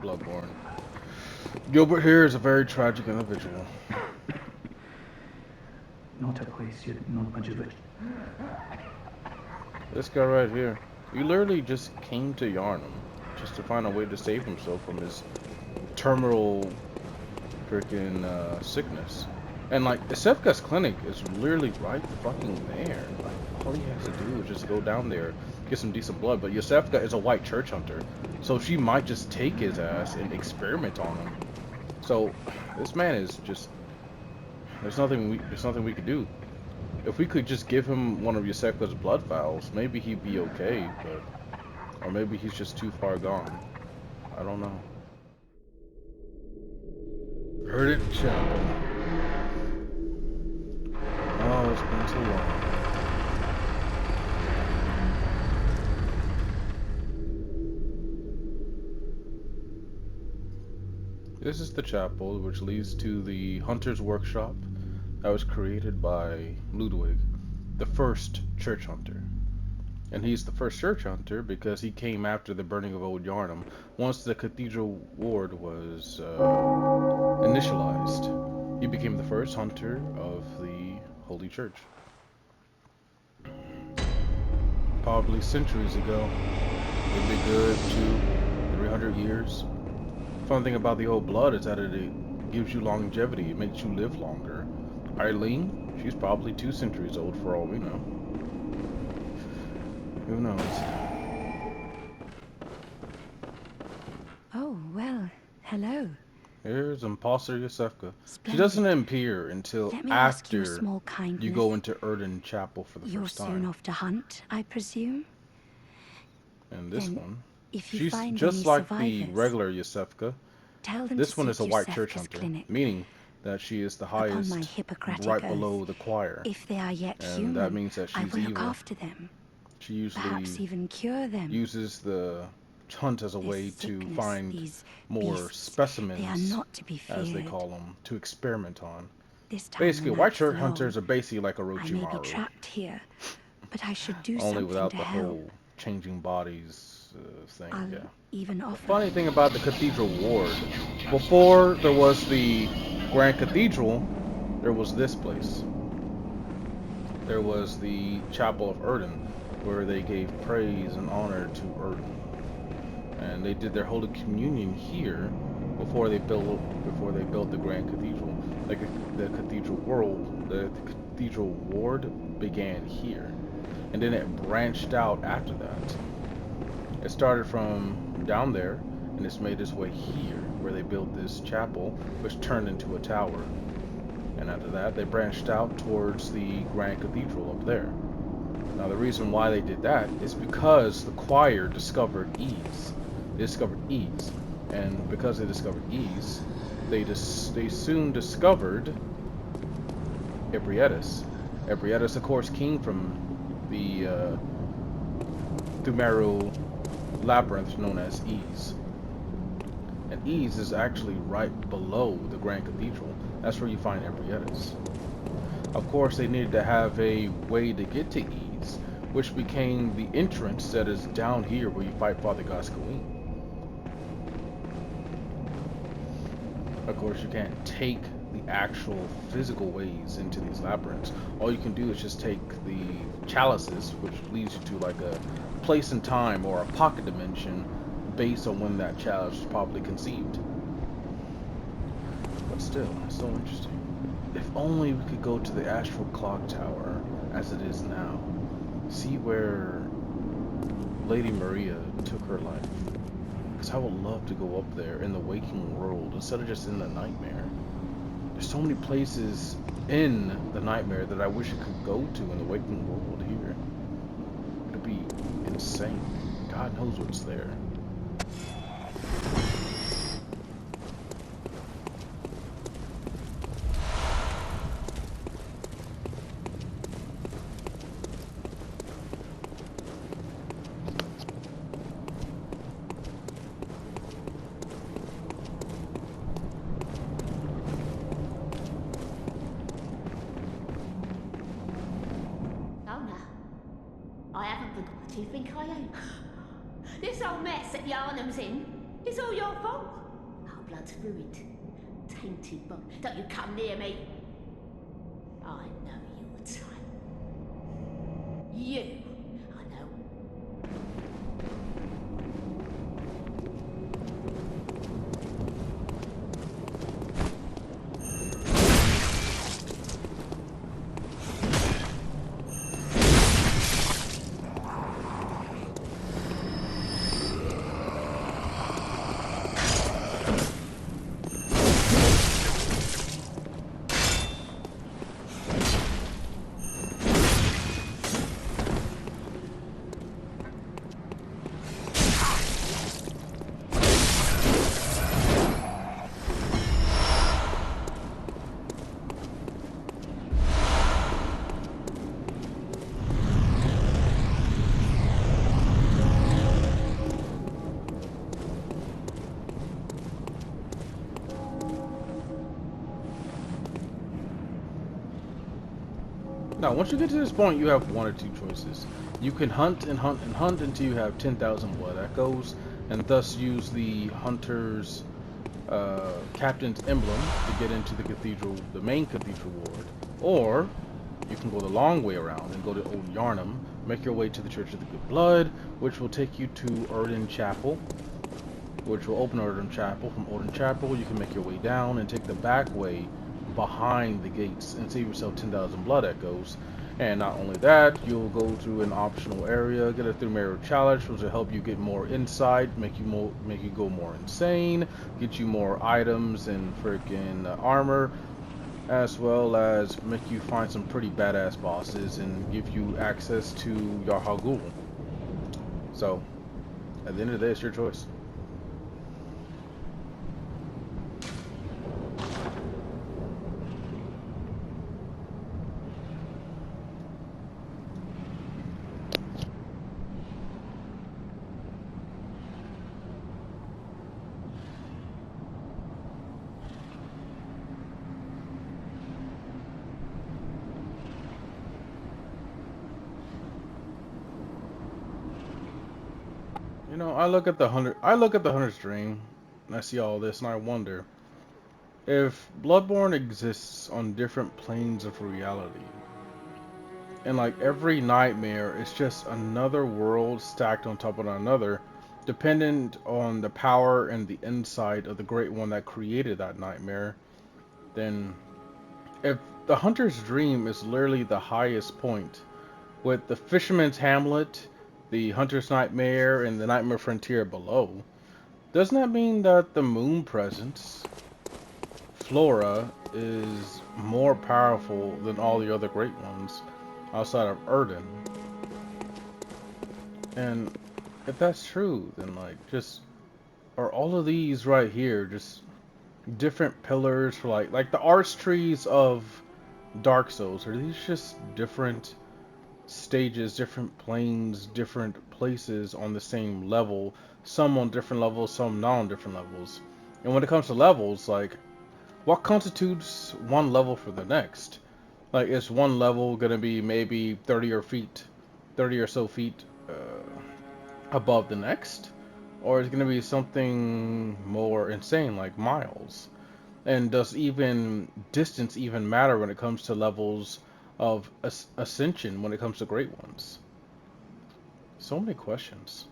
Bloodborne. Gilbert here is a very tragic individual. Not a place you'd not much of it. This guy right here, he literally just came to Yharnam just to find a way to save himself from his terminal freaking sickness. And like, Isevka's clinic is literally right fucking there. Like, all he has to do is just go down there, get some decent blood. But Yosefka is a white church hunter, so she might just take his ass and experiment on him. So this man is just, there's nothing we could do. If we could just give him one of Yosefka's blood vials, maybe he'd be okay. But or maybe he's just too far gone. I don't know. Heard it, chapel. Oh, it's been too long. This is the chapel which leads to the Hunter's Workshop that was created by Ludwig, the first church hunter. And he's the first church hunter because he came after the burning of Old Yharnam, once the cathedral ward was initialized. He became the first hunter of the Holy Church. Probably centuries ago. Maybe good 200-300 years. Fun thing about the whole blood is that it gives you longevity. It makes you live longer. Eileen, she's probably 2 centuries old for all we know. Who knows? Oh, well, hello. Here's Imposter Yosefka. She Splendid. doesn't appear until Let me ask you a after small kindness. you go into Erden Chapel for the You're first time. soon off to hunt, I presume? And this Then, one, if you she's find just any like the survivors, regular Yosefka. tell them This to one is a seek white Yosefka's church hunter, clinic. meaning that she is the Upon my highest, Hippocratic right oath, below the choir. if they are yet And human, that means that I she's will look evil. after them. She usually Perhaps even cure them. uses the hunt as a way This to sickness, find these more beasts, specimens, they are not to be as they feared. call them, to experiment on. This time Basically, will white last church long. hunters are basically like I may be Orochimaru, trapped here, but I should do only something without to the help. whole changing bodies thing. I'll Yeah. even The offer. funny thing about the Cathedral Ward, before there was the Grand Cathedral, there was this place. There was the Chapel of Erden, where they gave praise and honor to Erden. And they did their Holy Communion here before they built the Grand Cathedral. Like the Cathedral Ward began here, and then it branched out after that. It started from down there, and it's made its way here, where they built this chapel, which turned into a tower. And after that, they branched out towards the Grand Cathedral up there. Now, the reason why they did that is because the choir discovered ease. They discovered ease, and because they discovered ease, they soon discovered Ebrietas. Ebrietas, of course, came from the Thumeru labyrinth known as Ease. And Ease is actually right below the Grand Cathedral. That's where you find Ebrietas. Of course, they needed to have a way to get to Ease, which became the entrance that is down here where you fight Father Gascoigne. Of course, you can't take the actual physical ways into these labyrinths. All you can do is just take the chalices, which leads you to like a place in time or a pocket dimension based on when that chalice was probably conceived. But still, it's so interesting. If only we could go to the Astral Clock Tower as it is now. See where Lady Maria took her life. Because I would love to go up there in the waking world instead of just in the nightmare. There's so many places in the nightmare that I wish I could go to in the waking world here. It'd be insane. God knows what's there. I haven't forgot what you think I am. This old mess that Yharnam's in, It's all your fault. Our blood's ruined. Tainted body. Don't you come near me. I know your type. You, I know. Now, once you get to this point, you have one or two choices. You can hunt and hunt and hunt until you have 10,000 blood echoes, and thus use the hunter's captain's emblem to get into the cathedral, the main cathedral ward. Or you can go the long way around and go to Old Yharnam, make your way to the Church of the Good Blood, which will take you to Erden Chapel, which will open Erden Chapel. From Erden Chapel, you can make your way down and take the back way behind the gates and save yourself 10,000 blood echoes. And not only that, you'll go to an optional area, get a Thumero challenge, which will help you get more insight, make you go more insane, get you more items and freaking armor, as well as make you find some pretty badass bosses and give you access to Yarhagul. So, at the end of the day, it's your choice. You know, I look at the hunter's dream, and I see all this, and I wonder if Bloodborne exists on different planes of reality, and like every nightmare is just another world stacked on top of another, dependent on the power and the insight of the Great One that created that nightmare. Then, if the hunter's dream is literally the highest point, with the fisherman's hamlet, the hunter's nightmare, and the nightmare frontier below, doesn't that mean that the moon presence, Flora, is more powerful than all the other great ones outside of Erden? And if that's true, then like, just are all of these right here just different pillars for like the arch trees of Dark Souls? Are these just different stages, different planes, different places on the same level? Some on different levels, some not on different levels. And when it comes to levels, like, what constitutes one level for the next? Like, is one level gonna be maybe 30 or so feet above the next? Or is it gonna be something more insane, like miles? And does even distance even matter when it comes to levels of ascension, when it comes to great ones? So many questions.